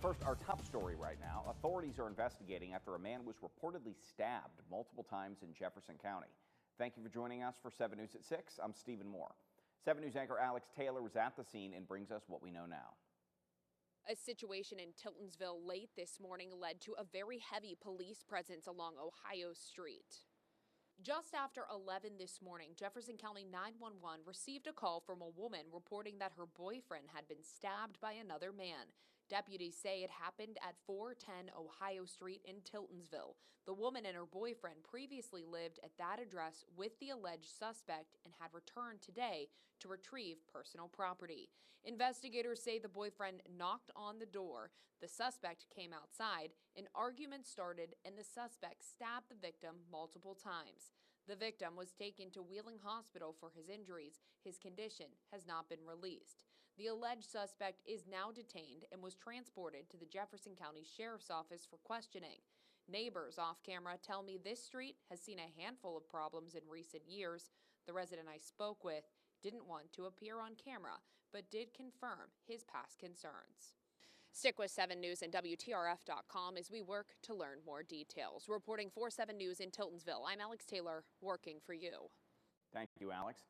First, our top story right now. Authorities are investigating after a man was reportedly stabbed multiple times in Jefferson County. Thank you for joining us for 7 News at 6. I'm Stephen Moore. 7 News anchor Alex Taylor was at the scene and brings us what we know now. A situation in Tiltonsville late this morning led to a very heavy police presence along Ohio Street. Just after 11 this morning, Jefferson County 911 received a call from a woman reporting that her boyfriend had been stabbed by another man. Deputies say it happened at 410 Ohio Street in Tiltonsville. The woman and her boyfriend previously lived at that address with the alleged suspect and had returned today to retrieve personal property. Investigators say the boyfriend knocked on the door. The suspect came outside, an argument started, and the suspect stabbed the victim multiple times. The victim was taken to Wheeling Hospital for his injuries. His condition has not been released. The alleged suspect is now detained and was transported to the Jefferson County Sheriff's Office for questioning. Neighbors off camera tell me this street has seen a handful of problems in recent years. The resident I spoke with didn't want to appear on camera, but did confirm his past concerns. Stick with 7 News and WTRF.com as we work to learn more details. Reporting for 7 News in Tiltonsville, I'm Alex Taylor, working for you. Thank you, Alex.